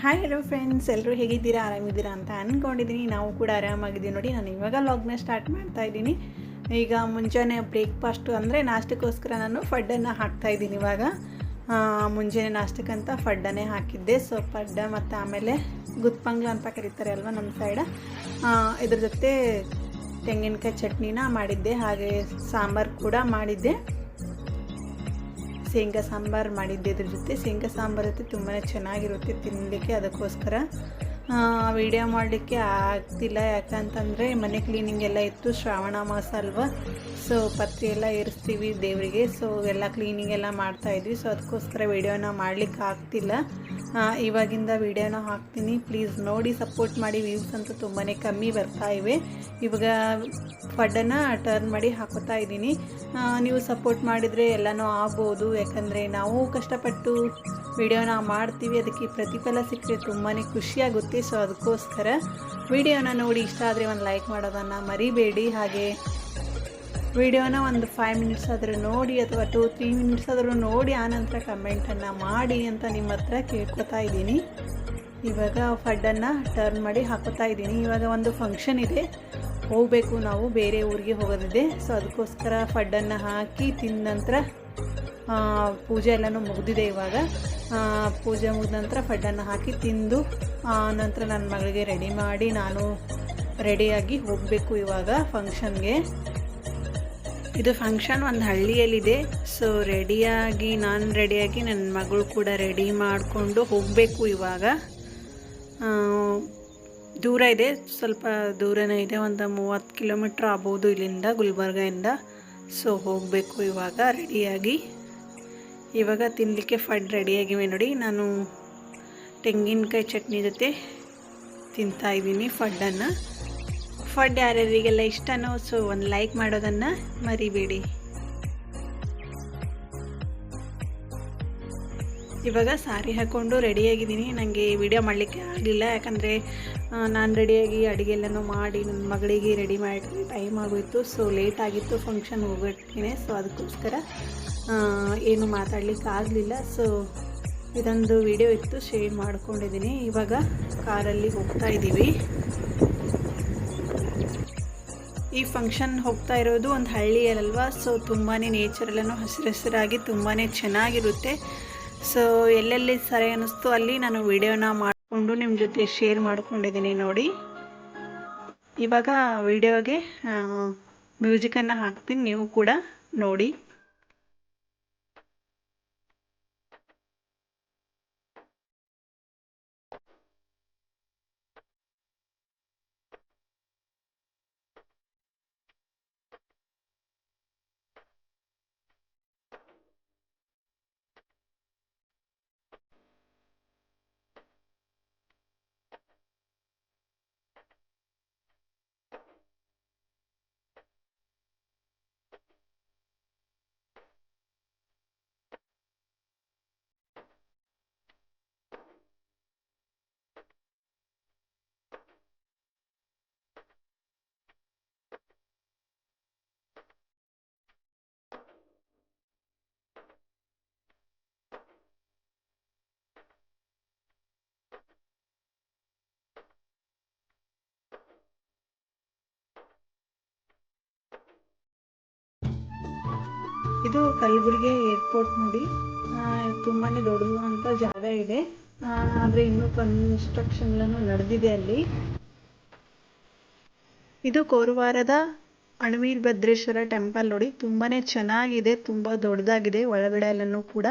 Hi hello friends, ಎಲ್ಲರೂ ಹೇಗಿದ್ದೀರಾ? ಆರಾಮಿದ್ದೀರಾ ಅಂತ ಅಂದ್ಕೊಂಡಿದ್ದೀನಿ. ನಾವು ಕೂಡ ಆರಾಮಾಗಿದ್ದೀವಿ. ನೋಡಿ, ನಾನು ಇವಾಗ ಲಾಗ್ನ ಸ್ಟಾರ್ಟ್ ಮಾಡ್ತಾ ಇದ್ದೀನಿ. ಈಗ ಮುಂಜಾನೆ ಬ್ರೇಕ್ಫಾಸ್ಟು ಅಂದರೆ ನಾಷ್ಟಕ್ಕೋಸ್ಕರ ನಾನು ಫಡ್ಡನ್ನು ಹಾಕ್ತಾಯಿದ್ದೀನಿ. ಇವಾಗ ಮುಂಜಾನೆ ನಾಷ್ಟಕ್ಕಂತ ಫಡ್ಡನ್ನೇ ಹಾಕಿದ್ದೆ. ಸೊ ಫಡ್ಡ ಮತ್ತು ಆಮೇಲೆ ಗುತ್ಪಂಗ್ಲ ಅಂತ ಕರೀತಾರೆ ಅಲ್ವಾ ನಮ್ಮ ಸೈಡ, ಇದ್ರ ಜೊತೆ ತೆಂಗಿನಕಾಯಿ ಚಟ್ನಿನ ಮಾಡಿದ್ದೆ. ಹಾಗೆ ಸಾಂಬಾರು ಕೂಡ ಮಾಡಿದ್ದೆ, ಶೇಂಗಾ ಸಾಂಬಾರು ಮಾಡಿದ್ದೆ. ಇದ್ರ ಜೊತೆ ಶೇಂಗಾ ಸಾಂಬಾರು ಜೊತೆ ತುಂಬಾ ಚೆನ್ನಾಗಿರುತ್ತೆ ತಿನ್ನಲಿಕ್ಕೆ. ಅದಕ್ಕೋಸ್ಕರ ವಿಡಿಯೋ ಮಾಡಲಿಕ್ಕೆ ಆಗ್ತಿಲ್ಲ, ಯಾಕಂತಂದರೆ ಮನೆ ಕ್ಲೀನಿಂಗ್ ಎಲ್ಲ ಇತ್ತು. ಶ್ರಾವಣ ಮಾಸ ಅಲ್ವಾ, ಸೊ ಪತ್ರಿ ಎಲ್ಲ ಏರಿಸ್ತೀವಿ ದೇವರಿಗೆ. ಸೊ ಎಲ್ಲ ಕ್ಲೀನಿಂಗ್ ಎಲ್ಲ ಮಾಡ್ತಾಯಿದ್ವಿ. ಸೊ ಅದಕ್ಕೋಸ್ಕರ ವಿಡಿಯೋನ ಮಾಡಲಿಕ್ಕೆ ಆಗ್ತಿಲ್ಲ. ಇವಾಗಿಂದ ವಿಡಿಯೋನ ಹಾಕ್ತೀನಿ, ಪ್ಲೀಸ್ ನೋಡಿ ಸಪೋರ್ಟ್ ಮಾಡಿ. ವ್ಯೂಸ್ ಅಂತೂ ತುಂಬಾ ಕಮ್ಮಿ ಬರ್ತಾ ಇವೆ. ಇವಾಗ ಫಡ್ಡನ್ನು ಟರ್ನ್ ಮಾಡಿ ಹಾಕೋತಾ ಇದ್ದೀನಿ. ನೀವು ಸಪೋರ್ಟ್ ಮಾಡಿದರೆ ಎಲ್ಲನೂ ಆಗ್ಬೋದು, ಯಾಕಂದರೆ ನಾವು ಕಷ್ಟಪಟ್ಟು ವಿಡಿಯೋನ ಮಾಡ್ತೀವಿ, ಅದಕ್ಕೆ ಪ್ರತಿಫಲ ಸಿಕ್ಕರೆ ತುಂಬಾ ಖುಷಿಯಾಗುತ್ತೆ. ಸೊ ಅದಕ್ಕೋಸ್ಕರ ವಿಡಿಯೋನ ನೋಡಿ ಇಷ್ಟ ಆದರೆ ಒಂದು ಲೈಕ್ ಮಾಡೋದನ್ನು ಮರಿಬೇಡಿ. ಹಾಗೆ ವಿಡಿಯೋನ ಒಂದು 5 ಮಿನಿಟ್ಸ್ ಆದರೂ ನೋಡಿ, ಅಥವಾ 2-3 ಮಿನಿಟ್ಸ್ ಆದರೂ ನೋಡಿ, ಆನಂತರ ಕಮೆಂಟನ್ನು ಮಾಡಿ ಅಂತ ನಿಮ್ಮ ಹತ್ರ ಕೇಳ್ಕೊತಾ ಇದ್ದೀನಿ. ಇವಾಗ ಫಡ್ಡನ್ನು ಟರ್ನ್ ಮಾಡಿ ಹಾಕೋತಾ ಇದ್ದೀನಿ. ಇವಾಗ ಒಂದು ಫಂಕ್ಷನ್ ಇದೆ, ಹೋಗಬೇಕು, ನಾವು ಬೇರೆ ಊರಿಗೆ ಹೋಗೋದಿದೆ. ಸೊ ಅದಕ್ಕೋಸ್ಕರ ಫಡ್ಡನ್ನು ಹಾಕಿ ತಿಂದ ನಂತರ ಪೂಜೆ ಎಲ್ಲನೂ ಮುಗಿದಿದೆ. ಇವಾಗ ಪೂಜೆ ಮುಗಿದ ನಂತರ ಫಡ್ಡನ್ನು ಹಾಕಿ ತಿಂದು ನಂತರ ನನ್ನ ಮಗಳಿಗೆ ರೆಡಿ ಮಾಡಿ ನಾನು ರೆಡಿಯಾಗಿ ಹೋಗಬೇಕು ಇವಾಗ ಫಂಕ್ಷನ್ಗೆ. ಇದು ಫಂಕ್ಷನ್ ಒಂದು ಹಳ್ಳಿಯಲ್ಲಿದೆ. ಸೊ ನಾನು ರೆಡಿಯಾಗಿ ನನ್ನ ಮಗಳು ಕೂಡ ರೆಡಿ ಮಾಡಿಕೊಂಡು ಹೋಗಬೇಕು. ಇವಾಗ ದೂರ ಇದೆ, ಸ್ವಲ್ಪ ದೂರನೇ ಇದೆ, ಒಂದು 30 ಕಿಲೋಮೀಟ್ರ್ ಆಗ್ಬೋದು ಇಲ್ಲಿಂದ, ಗುಲ್ಬರ್ಗದಿಂದ. ಸೊ ಹೋಗಬೇಕು ಇವಾಗ ರೆಡಿಯಾಗಿ. ಇವಾಗ ತಿನ್ನಲಿಕ್ಕೆ ಫಡ್ ರೆಡಿಯಾಗಿವೆ ನೋಡಿ. ನಾನು ತೆಂಗಿನಕಾಯಿ ಚಟ್ನಿ ಜೊತೆ ತಿಂತಾಯಿದ್ದೀನಿ ಫಡ್ಡನ್ನು. ಫಡ್ ಯಾರ್ಯಾರಿಗೆಲ್ಲ ಇಷ್ಟನೋ ಸೊ ಒಂದು ಲೈಕ್ ಮಾಡೋದನ್ನು ಮರಿಬೇಡಿ. ಇವಾಗ ಸಾರಿ ಹಾಕ್ಕೊಂಡು ರೆಡಿಯಾಗಿದ್ದೀನಿ. ನನಗೆ ವಿಡಿಯೋ ಮಾಡಲಿಕ್ಕೆ ಆಗಲಿಲ್ಲ, ಯಾಕಂದರೆ ನಾನು ರೆಡಿಯಾಗಿ ಅಡುಗೆಲ್ಲನೂ ಮಾಡಿ ನನ್ನ ಮಗಳಿಗೆ ರೆಡಿ ಮಾಡಿ ಟೈಮ್ ಆಗೋಯಿತು. ಸೊ ಲೇಟ್ ಆಗಿತ್ತು ಫಂಕ್ಷನ್ ಹೋಗೋಕ್ಕೆ. ಸೊ ಅದಕ್ಕೋಸ್ಕರ ಏನು ಮಾತಾಡಲಿಕ್ಕೆ ಆಗಲಿಲ್ಲ. ಸೊ ಇದೊಂದು ವಿಡಿಯೋ ಇತ್ತು, ಶೇರ್ ಮಾಡ್ಕೊಂಡಿದ್ದೀನಿ. ಇವಾಗ ಕಾರಲ್ಲಿ ಹೋಗ್ತಾ ಇದ್ದೀವಿ. ಈ ಫಂಕ್ಷನ್ ಹೋಗ್ತಾ ಇರೋದು ಒಂದು ಹಳ್ಳಿಯಲ್ವಾ, ಸೊ ತುಂಬಾ ನೇಚರೆಲ್ಲನೂ ಹಸಿರಾಗಿ ತುಂಬಾ ಚೆನ್ನಾಗಿರುತ್ತೆ. ಸೊ ಎಲ್ಲೆಲ್ಲಿ ಸರಿ ಅನ್ನಿಸ್ತು ಅಲ್ಲಿ ನಾನು ವಿಡಿಯೋನ ಮಾಡಿಕೊಂಡು ನಿಮ್ಮ ಜೊತೆ ಶೇರ್ ಮಾಡ್ಕೊಂಡಿದ್ದೀನಿ ನೋಡಿ. ಇವಾಗ ವಿಡಿಯೋಗೆ ಮ್ಯೂಸಿಕನ್ನು ಹಾಕ್ತೀನಿ, ನೀವು ಕೂಡ ನೋಡಿ. ಇದು ಕಲಬುರಗಿ ಏರ್ಪೋರ್ಟ್ ನೋಡಿ. ತುಂಬಾ ದೊಡ್ಡದು ಅಂತ ಜಾಗ ಇದೆ, ಆದರೆ ಇನ್ನೂ ಕನ್ಸ್ಟ್ರಕ್ಷನ್ ನಡೆದಿದೆ ಅಲ್ಲಿ. ಇದು ಕೋರವಾರದ ಅಣವೀರಭದ್ರೇಶ್ವರ ಟೆಂಪಲ್ ನೋಡಿ. ತುಂಬಾ ಚೆನ್ನಾಗಿದೆ, ತುಂಬ ದೊಡ್ಡದಾಗಿದೆ. ಒಳಗಡೆ ಎಲ್ಲನೂ ಕೂಡ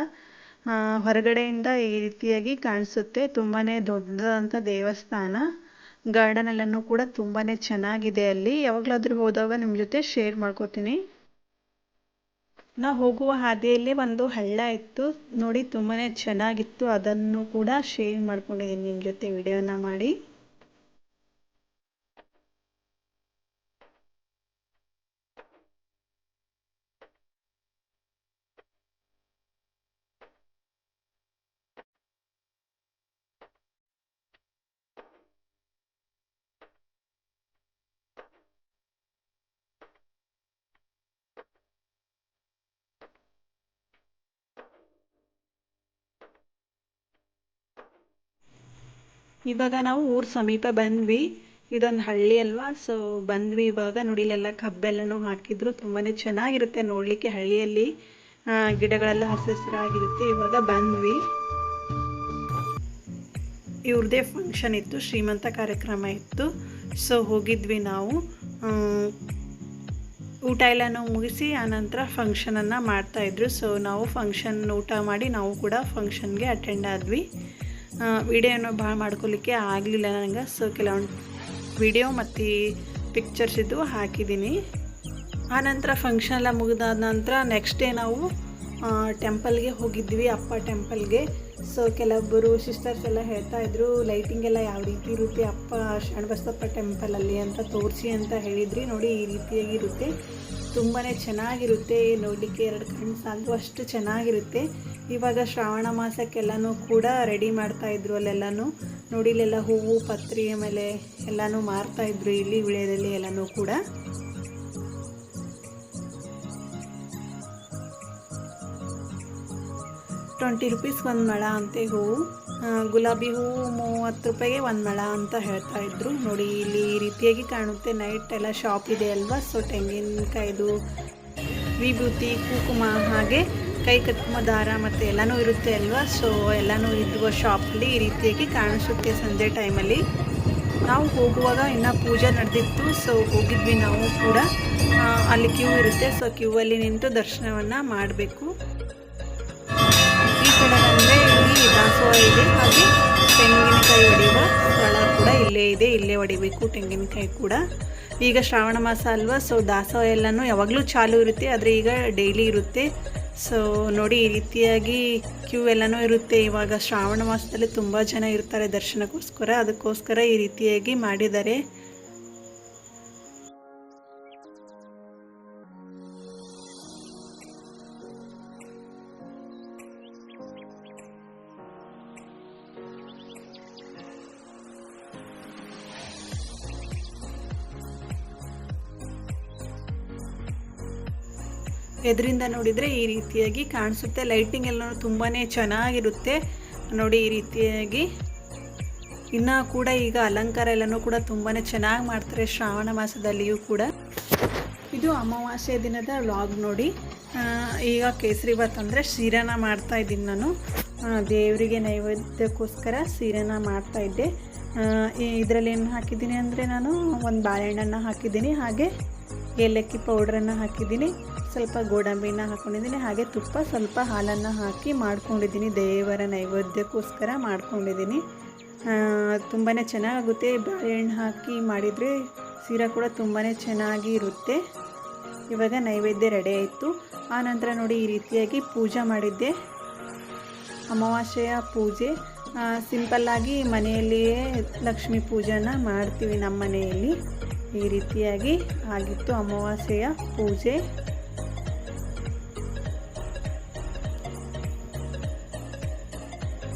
ಹೊರಗಡೆಯಿಂದ ಈ ರೀತಿಯಾಗಿ ಕಾಣಿಸುತ್ತೆ. ತುಂಬಾ ದೊಡ್ಡದಂಥ ದೇವಸ್ಥಾನ. ಗಾರ್ಡನ್ ಎಲ್ಲನೂ ಕೂಡ ತುಂಬಾ ಚೆನ್ನಾಗಿದೆ ಅಲ್ಲಿ. ಯಾವಾಗಲಾದರೂ ಹೋದಾಗ ನಿಮ್ಮ ಜೊತೆ ಶೇರ್ ಮಾಡ್ಕೋತೀನಿ. ನಾವು ಹೋಗುವ ಹಾದಿಯಲ್ಲಿ ಒಂದು ಹಳ್ಳ ಇತ್ತು ನೋಡಿ, ತುಂಬಾ ಚೆನ್ನಾಗಿತ್ತು. ಅದನ್ನು ಕೂಡ ಶೇರ್ ಮಾಡ್ಕೊಂಡಿದ್ದೀನಿ ನಿಮ್ಮ ಜೊತೆ ವಿಡಿಯೋನ ಮಾಡಿ. ಇವಾಗ ನಾವು ಊರು ಸಮೀಪ ಬಂದ್ವಿ. ಇದೊಂದು ಹಳ್ಳಿ ಅಲ್ವಾ, ಸೊ ಬಂದ್ವಿ ಇವಾಗ. ನೋಡಿ ಇಲ್ಲೆಲ್ಲ ಕಬ್ಬೆಲ್ಲನೂ ಹಾಕಿದ್ರು, ತುಂಬಾ ಚೆನ್ನಾಗಿರುತ್ತೆ ನೋಡಲಿಕ್ಕೆ. ಹಳ್ಳಿಯಲ್ಲಿ ಗಿಡಗಳೆಲ್ಲ ಹಸಿರಾಗಿರುತ್ತೆ. ಇವಾಗ ಬಂದ್ವಿ. ಇವ್ರದ್ದೇ ಫಂಕ್ಷನ್ ಇತ್ತು, ಶ್ರೀಮಂತ ಕಾರ್ಯಕ್ರಮ ಇತ್ತು. ಸೊ ಹೋಗಿದ್ವಿ ನಾವು. ಊಟ ಎಲ್ಲನೂ ಮುಗಿಸಿ ಆನಂತರ ಫಂಕ್ಷನನ್ನು ಮಾಡ್ತಾಯಿದ್ರು. ಸೊ ನಾವು ಫಂಕ್ಷನ್ ಊಟ ಮಾಡಿ ನಾವು ಕೂಡ ಫಂಕ್ಷನ್ಗೆ ಅಟೆಂಡ್ ಆದ್ವಿ. ವಿಡಿಯೋನ ಭಾಳ ಮಾಡ್ಕೊಳ್ಳಿಕ್ಕೆ ಆಗಲಿಲ್ಲ ನನಗೆ. ಸೊ ಕೆಲವೊಂದು ವಿಡಿಯೋ ಮತ್ತು ಪಿಕ್ಚರ್ಸ್ ಇದ್ದು ಹಾಕಿದ್ದೀನಿ. ಆನಂತರ ಫಂಕ್ಷನ್ ಎಲ್ಲ ಮುಗಿದಾದ ನಂತರ ನೆಕ್ಸ್ಟ್ ಡೇ ನಾವು ಟೆಂಪಲ್ಗೆ ಹೋಗಿದ್ವಿ, ಅಪ್ಪ ಟೆಂಪಲ್ಗೆ. ಸೊ ಕೆಲವೊಬ್ಬರು ಸಿಸ್ಟರ್ಸ್ ಎಲ್ಲ ಹೇಳ್ತಾಯಿದ್ರು ಲೈಟಿಂಗ್ ಎಲ್ಲ ಯಾವ ರೀತಿ ಇರುತ್ತೆ ಅಪ್ಪ ಶರಣಬಸಪ್ಪ ಟೆಂಪಲಲ್ಲಿ ಅಂತ ತೋರಿಸಿ ಅಂತ ಹೇಳಿದ್ರಿ. ನೋಡಿ ಈ ರೀತಿಯಾಗಿರುತ್ತೆ, ತುಂಬಾ ಚೆನ್ನಾಗಿರುತ್ತೆ ನೋಡಲಿಕ್ಕೆ. 2 ಕಣ್ಣು ಸಾಲದು ಅಷ್ಟು ಚೆನ್ನಾಗಿರುತ್ತೆ. ಇವಾಗ ಶ್ರಾವಣ ಮಾಸಕ್ಕೆಲ್ಲನೂ ಕೂಡ ರೆಡಿ ಮಾಡ್ತಾಯಿದ್ರು ಅಲ್ಲೆಲ್ಲನೂ. ನೋಡಿ ಇಲ್ಲೆಲ್ಲ ಹೂವು ಪತ್ರಿ ಆಮೇಲೆ ಎಲ್ಲನೂ ಮಾರ್ತಾಯಿದ್ರು ಇಲ್ಲಿ ವಿಳ್ಯದಲ್ಲಿ ಎಲ್ಲನೂ ಕೂಡ. ₹20 ಒಂದು ಮೊಳ ಅಂತೆ ಹೂವು. ಗುಲಾಬಿ ಹೂವು 30 ರೂಪಾಯಿಗೆ 1 ಮೊಳ ಅಂತ ಹೇಳ್ತಾಯಿದ್ರು. ನೋಡಿ ಇಲ್ಲಿ ಈ ರೀತಿಯಾಗಿ ಕಾಣುತ್ತೆ. ನೈಟ್ ಎಲ್ಲ ಶಾಪ್ ಇದೆ ಅಲ್ವಾ. ಸೊ ತೆಂಗಿನಕಾಯ್ದು ವಿಭೂತಿ, ಕುಂಕುಮ, ಹಾಗೆ ಕೈ ಕಟ್ಕುಮ ದಾರ ಮತ್ತು ಎಲ್ಲನೂ ಇರುತ್ತೆ ಅಲ್ವಾ. ಸೊ ಎಲ್ಲನೂ ಇರುವ ಶಾಪಲ್ಲಿ ಈ ರೀತಿಯಾಗಿ ಕಾಣಿಸುತ್ತೆ ಸಂಜೆ ಟೈಮಲ್ಲಿ. ನಾವು ಹೋಗುವಾಗ ಇನ್ನೂ ಪೂಜೆ ನಡೆದಿತ್ತು. ಸೊ ಹೋಗಿದ್ವಿ ನಾವು ಕೂಡ. ಅಲ್ಲಿ ಕ್ಯೂ ಇರುತ್ತೆ. ಸೊ ಕ್ಯೂವಲ್ಲಿ ನಿಂತು ದರ್ಶನವನ್ನು ಮಾಡಬೇಕು. ಈ ಕಡೆ ಬಂದರೆ ಇಲ್ಲಿ ದಾಸವಾಳ ಇದೆ, ಹಾಗೆ ತೆಂಗಿನಕಾಯಿ ಹೊಡೆಯುವ ಸ್ಥಳ ಕೂಡ ಇಲ್ಲೇ ಇದೆ. ಇಲ್ಲೇ ಹೊಡಿಬೇಕು ತೆಂಗಿನಕಾಯಿ ಕೂಡ. ಈಗ ಶ್ರಾವಣ ಮಾಸ ಅಲ್ವಾ. ಸೊ ದಾಸವಾಳ ಎಲ್ಲನೂ ಯಾವಾಗಲೂ ಚಾಲು ಇರುತ್ತೆ, ಆದರೆ ಈಗ ಡೈಲಿ ಇರುತ್ತೆ. ಸೊ ನೋಡಿ ಈ ರೀತಿಯಾಗಿ ಕ್ಯೂ ಎಲ್ಲನೂ ಇರುತ್ತೆ. ಇವಾಗ ಶ್ರಾವಣ ಮಾಸದಲ್ಲಿ ತುಂಬ ಜನ ಇರ್ತಾರೆ ದರ್ಶನಕ್ಕೋಸ್ಕರ, ಅದಕ್ಕೋಸ್ಕರ ಈ ರೀತಿಯಾಗಿ ಮಾಡಿದ್ದಾರೆ. ಎದುರಿಂದ ನೋಡಿದರೆ ಈ ರೀತಿಯಾಗಿ ಕಾಣಿಸುತ್ತೆ. ಲೈಟಿಂಗ್ ಎಲ್ಲ ತುಂಬಾ ಚೆನ್ನಾಗಿರುತ್ತೆ ನೋಡಿ ಈ ರೀತಿಯಾಗಿ. ಇನ್ನೂ ಕೂಡ ಈಗ ಅಲಂಕಾರ ಎಲ್ಲನೂ ಕೂಡ ತುಂಬಾ ಚೆನ್ನಾಗಿ ಮಾಡ್ತಾರೆ ಶ್ರಾವಣ ಮಾಸದಲ್ಲಿಯೂ ಕೂಡ. ಇದು ಅಮಾವಾಸ್ಯೆ ದಿನದ ವ್ಲಾಗ್ ನೋಡಿ. ಈಗ ಕೇಸರಿ ಬಾತ್ ಅಂದರೆ ಸೀರೆನ ಮಾಡ್ತಾಯಿದ್ದೀನಿ ನಾನು. ದೇವರಿಗೆ ನೈವೇದ್ಯಕ್ಕೋಸ್ಕರ ಸೀರೆನ ಮಾಡ್ತಾಯಿದ್ದೆ. ಇದರಲ್ಲಿ ಏನು ಹಾಕಿದ್ದೀನಿ ಅಂದರೆ ನಾನು ಒಂದು ಬಾಳೆಹಣ್ಣನ್ನು ಹಾಕಿದ್ದೀನಿ, ಹಾಗೆ ಏಲಕ್ಕಿ ಪೌಡ್ರನ್ನು ಹಾಕಿದ್ದೀನಿ, ಸ್ವಲ್ಪ ಗೋಡಂಬಿನ ಹಾಕ್ಕೊಂಡಿದ್ದೀನಿ, ಹಾಗೆ ತುಪ್ಪ ಸ್ವಲ್ಪ ಹಾಲನ್ನು ಹಾಕಿ ಮಾಡ್ಕೊಂಡಿದ್ದೀನಿ. ದೇವರ ನೈವೇದ್ಯಕ್ಕೋಸ್ಕರ ಮಾಡ್ಕೊಂಡಿದ್ದೀನಿ. ತುಂಬಾ ಚೆನ್ನಾಗುತ್ತೆ. ಬಾಳೆಹಣ್ಣು ಹಾಕಿ ಮಾಡಿದರೆ ಸೀರೆ ಕೂಡ ತುಂಬಾ ಚೆನ್ನಾಗಿ ಇರುತ್ತೆ. ಇವಾಗ ನೈವೇದ್ಯ ರೆಡಿ ಆಯಿತು. ಆನಂತರ ನೋಡಿ ಈ ರೀತಿಯಾಗಿ ಪೂಜೆ ಮಾಡಿದ್ದೆ, ಅಮಾವಾಸ್ಯೆಯ ಪೂಜೆ. ಸಿಂಪಲ್ಲಾಗಿ ಮನೆಯಲ್ಲಿಯೇ ಲಕ್ಷ್ಮೀ ಪೂಜೆನ ಮಾಡ್ತೀವಿ ನಮ್ಮ ಮನೆಯಲ್ಲಿ. ಈ ರೀತಿಯಾಗಿ ಆಗಿತ್ತು ಅಮಾವಾಸ್ಯೆಯ ಪೂಜೆ.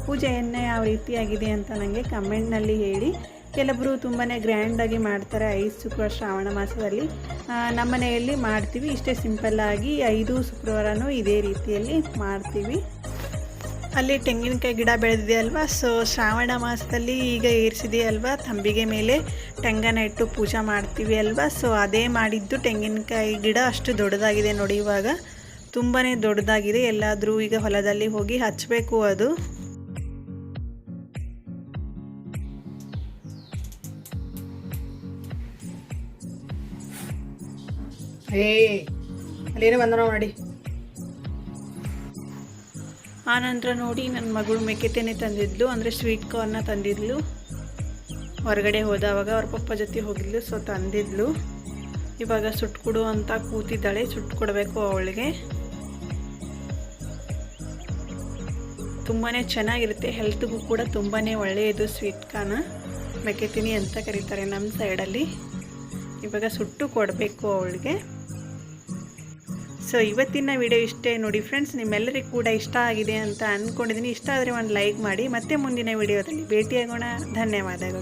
ಪೂಜೆಯನ್ನು ಯಾವ ರೀತಿಯಾಗಿದೆ ಅಂತ ನನಗೆ ಕಮೆಂಟ್ನಲ್ಲಿ ಹೇಳಿ. ಕೆಲವರು ತುಂಬಾ ಗ್ರ್ಯಾಂಡಾಗಿ ಮಾಡ್ತಾರೆ 5 ಶುಕ್ರವಾರ ಶ್ರಾವಣ ಮಾಸದಲ್ಲಿ. ನಮ್ಮ ಮನೆಯಲ್ಲಿ ಮಾಡ್ತೀವಿ ಇಷ್ಟೇ ಸಿಂಪಲ್ಲಾಗಿ. 5 ಶುಕ್ರವಾರನೂ ಇದೇ ರೀತಿಯಲ್ಲಿ ಮಾಡ್ತೀವಿ. ಅಲ್ಲಿ ತೆಂಗಿನಕಾಯಿ ಗಿಡ ಬೆಳೆದಿದೆ ಅಲ್ವಾ. ಸೊ ಶ್ರಾವಣ ಮಾಸದಲ್ಲಿ ಈಗ ಏರಿಸಿದೆಯಲ್ವಾ ತಂಬಿಗೆ ಮೇಲೆ ತೆಂಗನ ಇಟ್ಟು ಪೂಜೆ ಮಾಡ್ತೀವಿ ಅಲ್ವಾ. ಸೊ ಅದೇ ಮಾಡಿದ್ದು ತೆಂಗಿನಕಾಯಿ ಗಿಡ ಅಷ್ಟು ದೊಡ್ಡದಾಗಿದೆ ನೋಡಿ. ಇವಾಗ ತುಂಬಾ ದೊಡ್ಡದಾಗಿದೆ. ಎಲ್ಲಾದರೂ ಈಗ ಹೊಲದಲ್ಲಿ ಹೋಗಿ ಹಚ್ಚಬೇಕು ಅದು. ಅಲ್ಲೇನೋ ಬಂದ ನೋಡಿ. ಆನಂತರ ನೋಡಿ ನನ್ನ ಮಗಳು ಮೆಕ್ಕೆತೆನೆ ತಂದಿದ್ಲು, ಅಂದರೆ ಸ್ವೀಟ್ ಕಾರ್ನ್ನ ತಂದಿದ್ಲು. ಹೊರಗಡೆ ಹೋದವಾಗ ಅವ್ರ ಪಪ್ಪ ಜೊತೆ ಹೋಗಿದ್ಲು. ಸೊ ತಂದಿದ್ಲು. ಇವಾಗ ಸುಟ್ಕೊಡು ಅಂತ ಕೂತಿದ್ದಾಳೆ. ಸುಟ್ಕೊಡ್ಬೇಕು ಅವಳಿಗೆ. ತುಂಬಾ ಚೆನ್ನಾಗಿರುತ್ತೆ, ಹೆಲ್ತ್ಗೂ ಕೂಡ ತುಂಬಾ ಒಳ್ಳೆಯದು. ಸ್ವೀಟ್ ಕಾರ್ನ್ ಮೆಕ್ಕೆತಿನಿ ಅಂತ ಕರೀತಾರೆ ನಮ್ಮ ಸೈಡಲ್ಲಿ. ಇವಾಗ ಸುಟ್ಟು ಕೊಡಬೇಕು ಅವಳಿಗೆ. ಸೊ ಇವತ್ತಿನ ವಿಡಿಯೋ ಇಷ್ಟೇ ನೋಡಿ ಫ್ರೆಂಡ್ಸ್. ನಿಮ್ಮೆಲ್ಲರಿಗೂ ಕೂಡ ಇಷ್ಟ ಆಗಿದೆ ಅಂತ ಅಂದ್ಕೊಂಡಿದ್ದೀನಿ. ಇಷ್ಟ ಆದರೆ ಒಂದು ಲೈಕ್ ಮಾಡಿ. ಮತ್ತೆ ಮುಂದಿನ ವಿಡಿಯೋದಲ್ಲಿ ಭೇಟಿಯಾಗೋಣ. ಧನ್ಯವಾದಗಳು.